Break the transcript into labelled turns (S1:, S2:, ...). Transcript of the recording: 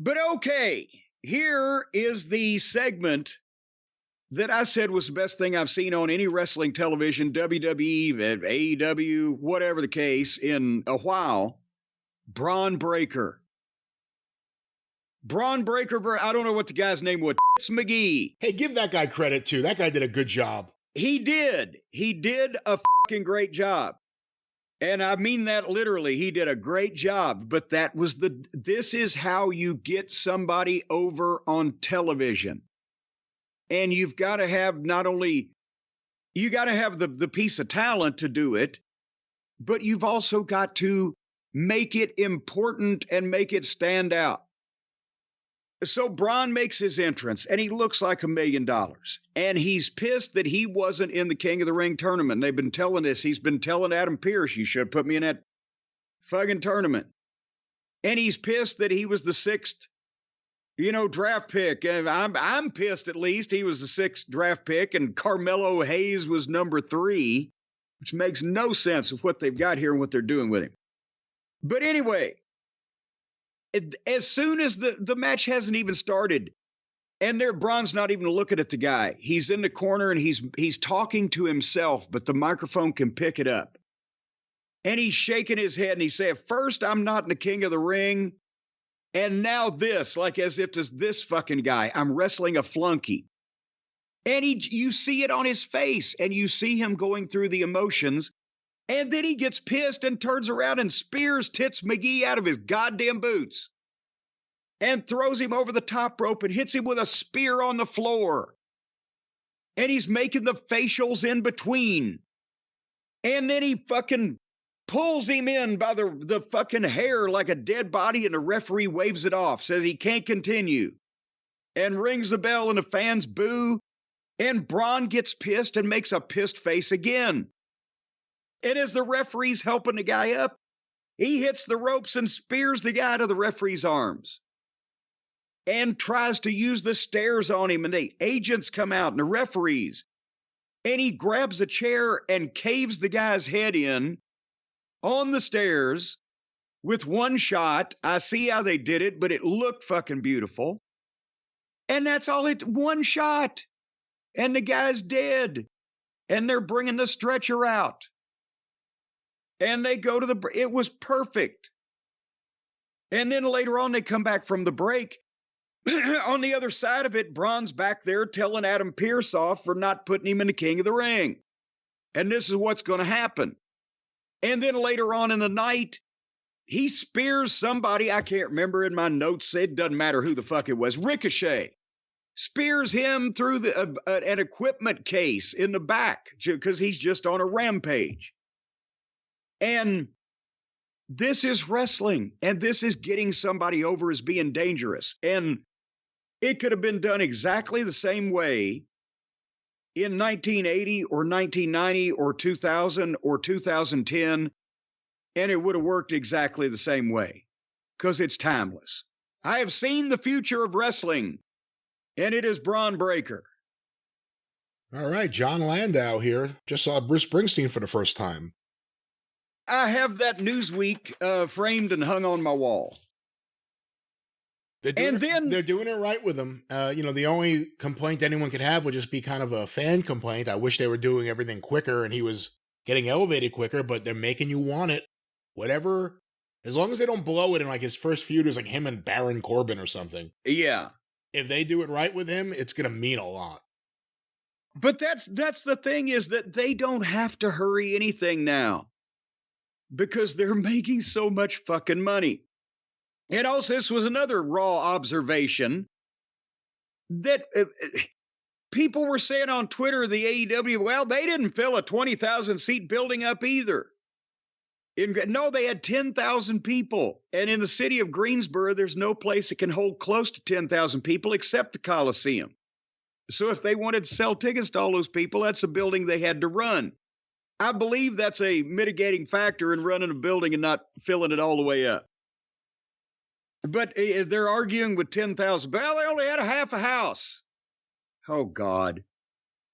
S1: But okay, here is the segment that I said was the best thing I've seen on any wrestling television, WWE, AEW, whatever the case, in a while. Bron Breakker. Bron Breakker, I don't know what the guy's name was. It's McGee.
S2: Hey, give that guy credit, too. That guy did a good job.
S1: He did. He did a fucking great job. And I mean that literally. He did a great job. But this is how you get somebody over on television. And you've got to have you got to have the piece of talent to do it, but you've also got to make it important and make it stand out. So Bron makes his entrance, and he looks like $1 million. And he's pissed that he wasn't in the King of the Ring tournament. They've been telling this. He's been telling Adam Pearce, you should put me in that fucking tournament. And he's pissed that he was the 6th, draft pick. And I'm pissed at least. He was the 6th draft pick, and Carmelo Hayes was number 3, which makes no sense of what they've got here and what they're doing with him. But anyway, as soon as the match hasn't even started, and Bron's not even looking at the guy. He's in the corner and he's talking to himself, but the microphone can pick it up. And he's shaking his head and he said, first, I'm not in the King of the Ring. And now this, like as if it's this fucking guy. I'm wrestling a flunky. And you see it on his face, and you see him going through the emotions. And then he gets pissed and turns around and spears Tits McGee out of his goddamn boots. And throws him over the top rope and hits him with a spear on the floor. And he's making the facials in between. And then he fucking pulls him in by the fucking hair like a dead body, and the referee waves it off, says he can't continue, and rings the bell, and the fans boo, and Bron gets pissed and makes a pissed face again. And as the referee's helping the guy up, he hits the ropes and spears the guy to the referee's arms and tries to use the stairs on him, and the agents come out and the referees, and he grabs a chair and caves the guy's head in on the stairs with one shot. I see how they did it, but it looked fucking beautiful. And that's all one shot. And the guy's dead. And they're bringing the stretcher out. And they go to it was perfect. And then later on, they come back from the break. On the other side of it, Bron's back there telling Adam Pearce off for not putting him in the King of the Ring. And this is what's going to happen. And then later on in the night, he spears somebody, I can't remember, in my notes, it doesn't matter who the fuck it was, Ricochet. Spears him through an equipment case in the back because he's just on a rampage. And this is wrestling, and this is getting somebody over as being dangerous. And it could have been done exactly the same way in 1980 or 1990 or 2000 or 2010, and it would have worked exactly the same way because it's timeless. I have seen the future of wrestling, and it is Bron Breakker.
S2: All right, John Landau here. Just saw Bruce Springsteen for the first time.
S1: I have that Newsweek framed and hung on my wall.
S2: They're doing it right with him. The only complaint anyone could have would just be kind of a fan complaint. I wish they were doing everything quicker and he was getting elevated quicker, but they're making you want it. Whatever. As long as they don't blow it in like his first feud is like him and Baron Corbin or something.
S1: Yeah.
S2: If they do it right with him, it's going to mean a lot.
S1: But that's the thing, is that they don't have to hurry anything now because they're making so much fucking money. And also, this was another raw observation that people were saying on Twitter, the AEW, well, they didn't fill a 20,000 seat building up either. No, they had 10,000 people. And in the city of Greensboro, there's no place that can hold close to 10,000 people except the Coliseum. So if they wanted to sell tickets to all those people, that's a building they had to run. I believe that's a mitigating factor in running a building and not filling it all the way up. But they're arguing with 10,000. Well, they only had a half a house. Oh, God.